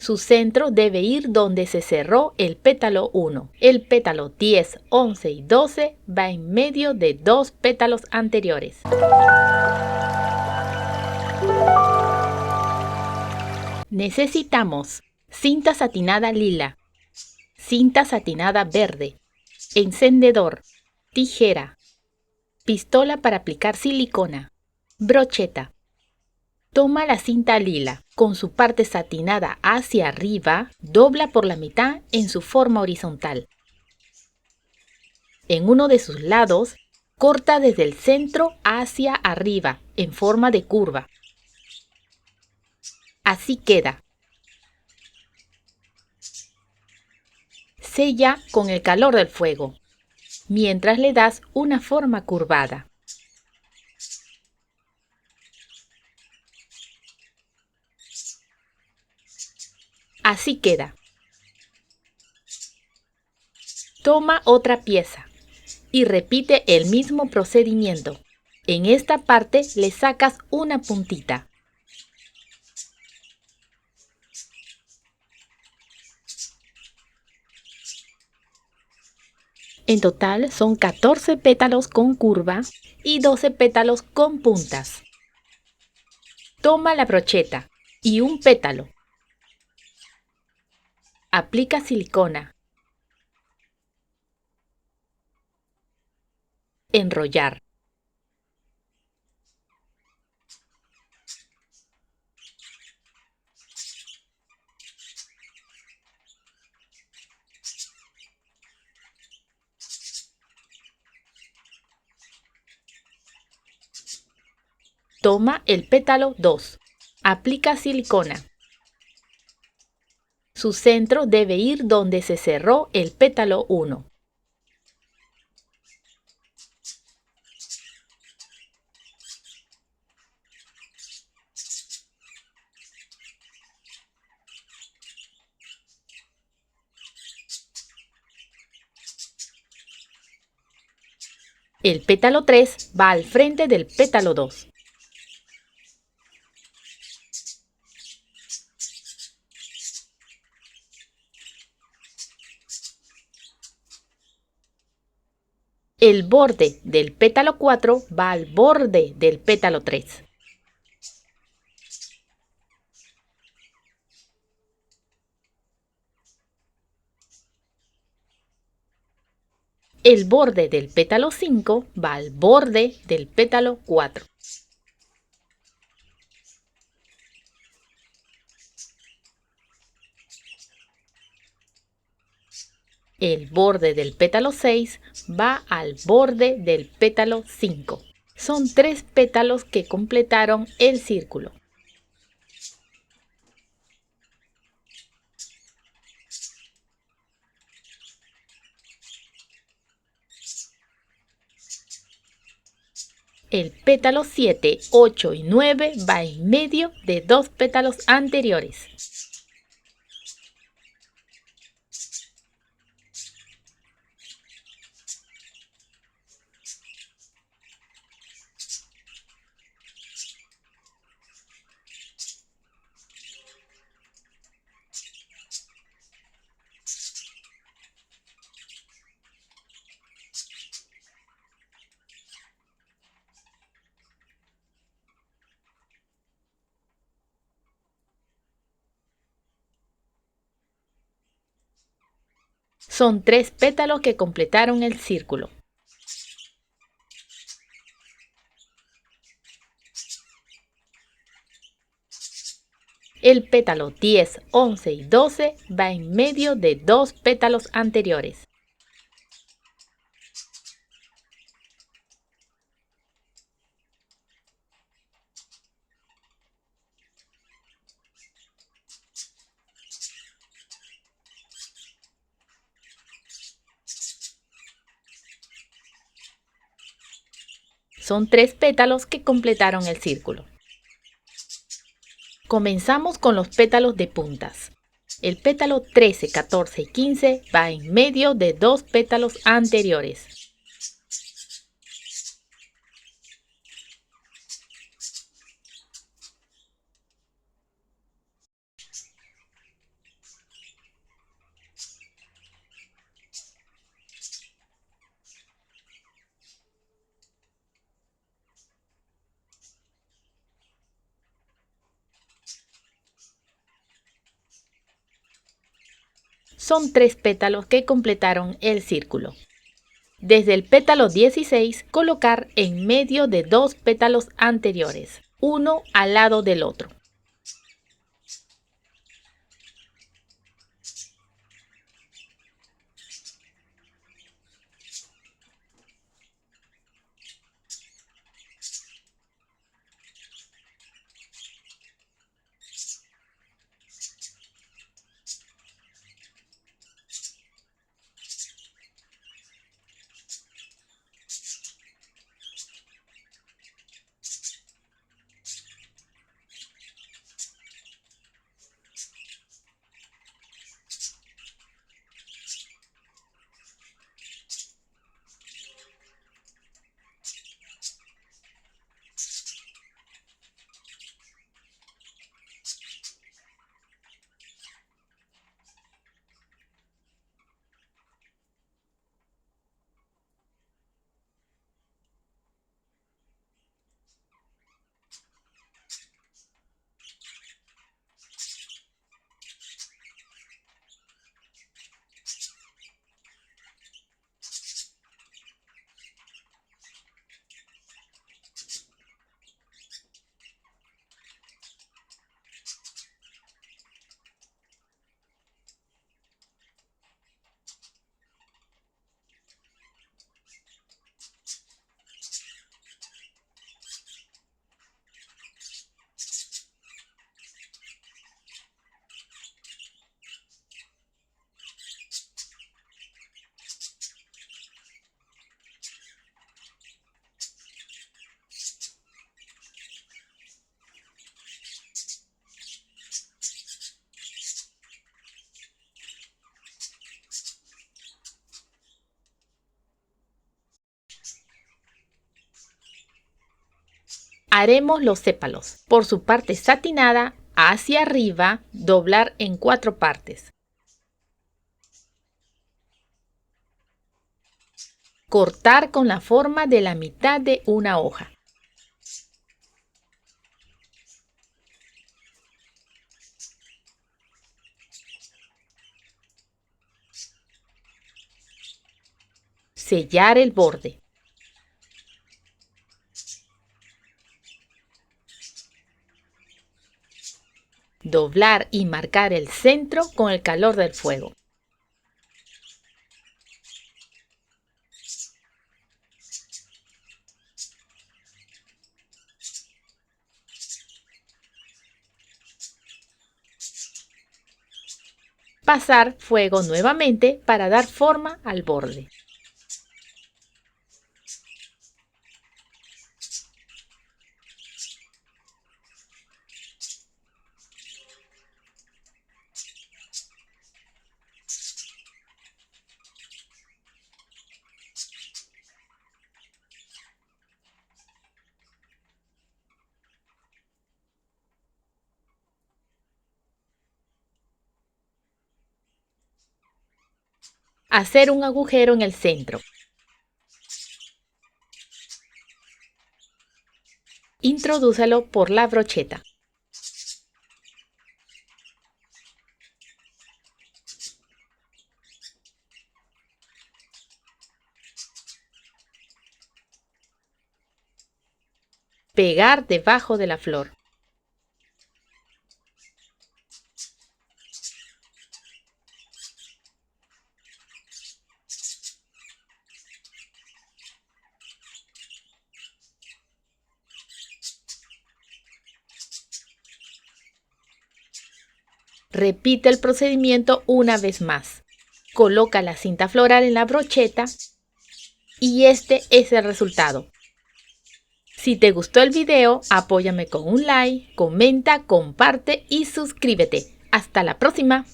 Su centro debe ir donde se cerró el pétalo 1. El pétalo 10, 11 y 12 va en medio de dos pétalos anteriores. Necesitamos cinta satinada lila, cinta satinada verde, encendedor, tijera, pistola para aplicar silicona, brocheta. Toma la cinta lila, con su parte satinada hacia arriba, dobla por la mitad en su forma horizontal. En uno de sus lados, corta desde el centro hacia arriba, en forma de curva. Así queda. Sella con el calor del fuego, mientras le das una forma curvada. Así queda. Toma otra pieza y repite el mismo procedimiento. En esta parte le sacas una puntita. En total son 14 pétalos con curva y 12 pétalos con puntas. Toma la brocheta y un pétalo. Aplica silicona. Enrollar. Toma el pétalo 2. Aplica silicona. Su centro debe ir donde se cerró el pétalo 1. El pétalo 3 va al frente del pétalo 2. El borde del pétalo 4 va al borde del pétalo 3. El borde del pétalo 5 va al borde del pétalo 4. El borde del pétalo 6 va al borde del pétalo 5. Son 3 pétalos que completaron el círculo. El pétalo 7, 8 y 9 va en medio de dos pétalos anteriores. Son 3 pétalos que completaron el círculo. El pétalo 10, 11 y 12 va en medio de dos pétalos anteriores. Son 3 pétalos que completaron el círculo. Comenzamos con los pétalos de puntas. El pétalo 13, 14 y 15 va en medio de dos pétalos anteriores. son 3 pétalos que completaron el círculo. Desde el pétalo 16, colocar en medio de 2 pétalos anteriores, uno al lado del otro. Haremos los sépalos. Por su parte satinada, hacia arriba, doblar en 4 partes. Cortar con la forma de la mitad de una hoja. Sellar el borde. Doblar y marcar el centro con el calor del fuego. Pasar fuego nuevamente para dar forma al borde. Hacer un agujero en el centro. Introdúzalo por la brocheta. Pegar debajo de la flor. Repite el procedimiento una vez más. Coloca la cinta floral en la brocheta y este es el resultado. Si te gustó el video, apóyame con un like, comenta, comparte y suscríbete. ¡Hasta la próxima!